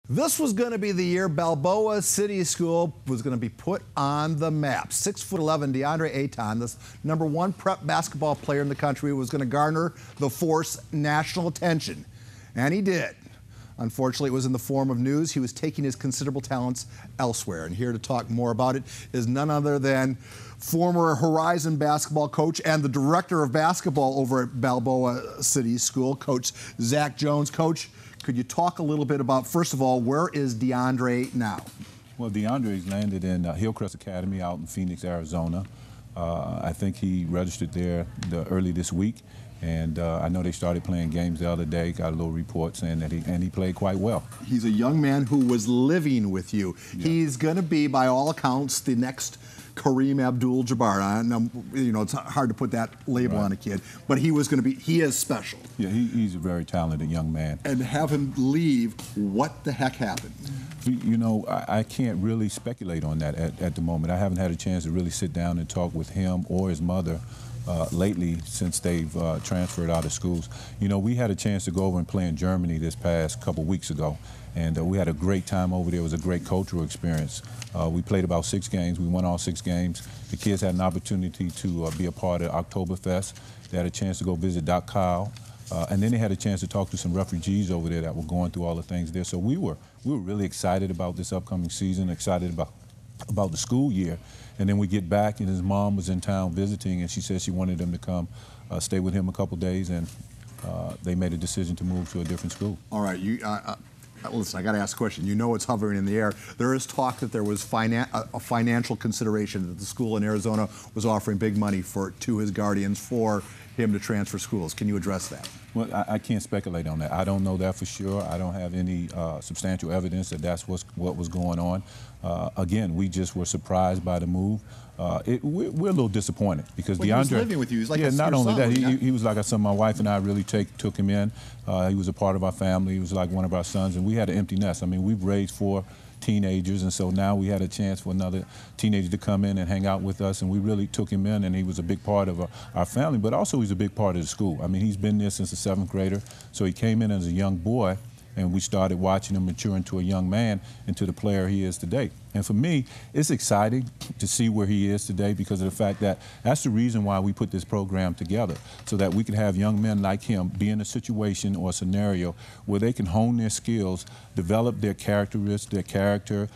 This was going to be the year Balboa City School was going to be put on the map. 6'11" Deandre Ayton, the #1 prep basketball player in the country, was going to garner the Force national attention. And he did. Unfortunately, it was in the form of news. He was taking his considerable talents elsewhere. And here to talk more about it is none other than former Horizon basketball coach and the director of basketball over at Balboa City School, Coach Zack Jones. Coach, could you talk a little bit about, first of all, where is DeAndre now? Well, DeAndre's landed in Hillcrest Academy out in Phoenix, Arizona. I think he registered there early this week. And I know they started playing games the other day. Got a little report saying that he played quite well. He's a young man who was living with you. Yeah. He's going to be, by all accounts, the next Kareem Abdul-Jabbar. You know, it's hard to put that label on a kid, but he is special. Yeah, he's a very talented young man. And have him leave, what the heck happened? You know, I can't really speculate on that at the moment. I haven't had a chance to really sit down and talk with him or his mother lately since they've transferred out of schools. You know, we had a chance to go over and play in Germany this past couple weeks ago, and we had a great time over there. It was a great cultural experience. We played about 6 games. We won all 6 games. The kids had an opportunity to be a part of Oktoberfest. They had a chance to go visit Doc Kyle. And then they had a chance to talk to some refugees over there that were going through all the things there. So we were really excited about this upcoming season, excited about the school year. And then we get back, and his mom was in town visiting, and she said she wanted him to come stay with him a couple days, and they made a decision to move to a different school. All right, listen, I got to ask a question. You know it's hovering in the air. There is talk that there was a financial consideration that the school in Arizona was offering big money to his guardians for him to transfer schools. Can you address that? Well, I can't speculate on that. I don't know that for sure. I don't have any substantial evidence that that's what was going on. Again, we just were surprised by the move. We're a little disappointed because DeAndre. He was living with you. He's like not only son, that, he was like a son. My wife and I really took him in. He was a part of our family. He was like one of our sons, and we had an empty nest. I mean, we've raised 4 teenagers, and so now we had a chance for another teenager to come in and hang out with us, and we really took him in, and he was a big part of our family, but also he's a big part of the school. I mean, he's been there since the 7th grader, so he came in as a young boy, and we started watching him mature into a young man, into the player he is today. And for me, it's exciting to see where he is today because of the fact that that's the reason why we put this program together, so that we can have young men like him be in a situation or a scenario where they can hone their skills, develop their characteristics, their character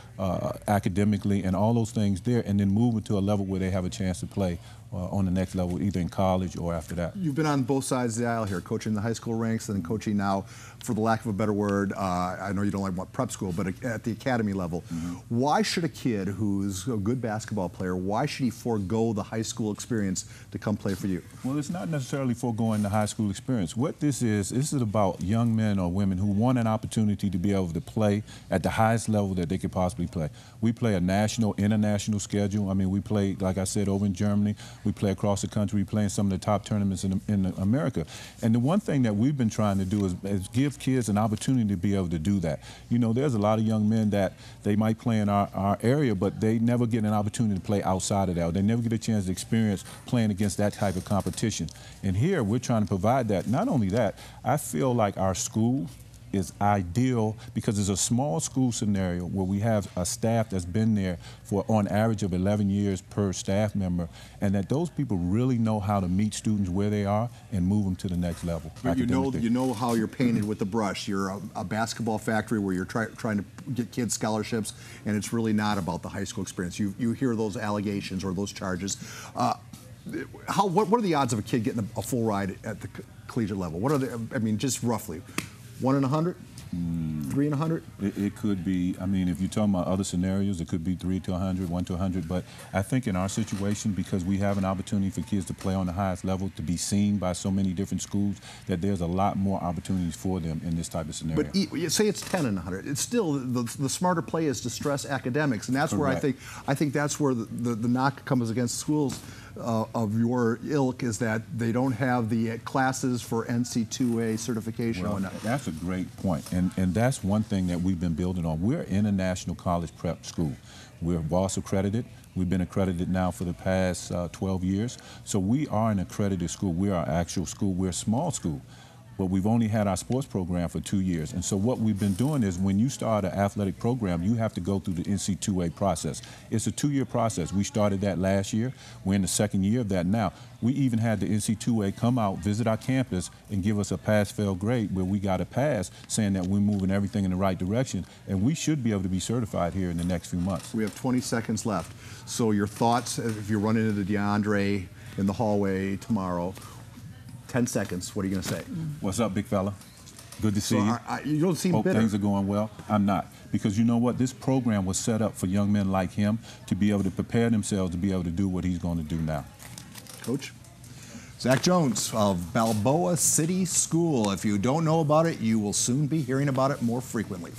academically, and all those things there, and then move into a level where they have a chance to play on the next level, either in college or after that. You've been on both sides of the aisle here, coaching the high school ranks and then coaching now, for the lack of a better word, I know you don't like what prep school, but at the academy level. Why should a kid who's a good basketball player, why should he forego the high school experience to come play for you? Well, it's not necessarily foregoing the high school experience. What this is about young men or women who want an opportunity to be able to play at the highest level that they could possibly play. We play a national, international schedule. I mean, we play, like I said, over in Germany. We play across the country. We play in some of the top tournaments in America. And the one thing that we've been trying to do is give kids an opportunity to be able to do that. You know, there's a lot of young men that they might play in our area, but they never get an opportunity to play outside of that. They never get a chance to experience playing against that type of competition. And here, we're trying to provide that. Not only that, I feel like our school is ideal because it's a small school scenario where we have a staff that's been there for on average of 11 years per staff member, and that those people really know how to meet students where they are and move them to the next level. You know how you're painted with the brush. You're a basketball factory where you're trying to get kids scholarships, and it's really not about the high school experience. You hear those allegations or those charges. What are the odds of a kid getting a full ride at the collegiate level? What are they? I mean, just roughly. 1 in 100? 3 in 100? It could be. I mean, if you're talking about other scenarios, it could be 3 to 100, 1 to 100. But I think in our situation, because we have an opportunity for kids to play on the highest level, to be seen by so many different schools, that there's a lot more opportunities for them in this type of scenario. But say it's 10 in 100. It's still the smarter play is to stress academics, and that's where I think that's where the knock comes against schools of your ilk, is that they don't have the classes for NC2A certification. Well, that's a great point, and that's one thing that we've been building on. We're an international college prep school. We're VOS accredited. We've been accredited now for the past 12 years. So we are an accredited school. We are an actual school. We're a small school. but we've only had our sports program for 2 years. And so what we've been doing is when you start an athletic program, you have to go through the NC2A process. It's a 2-year process. We started that last year. We're in the 2nd year of that now. We even had the NC2A come out, visit our campus, and give us a pass-fail grade where we got a pass saying that we're moving everything in the right direction, and we should be able to be certified here in the next few months. We have 20 seconds left. So your thoughts, if you run into DeAndre in the hallway tomorrow, 10 seconds, what are you going to say? What's up, big fella? Good to see you. You don't seem Hope bitter. things are going well. I'm not. Because you know what? This program was set up for young men like him to be able to prepare themselves to be able to do what he's going to do now. Coach? Zack Jones of Balboa City School. If you don't know about it, you will soon be hearing about it more frequently.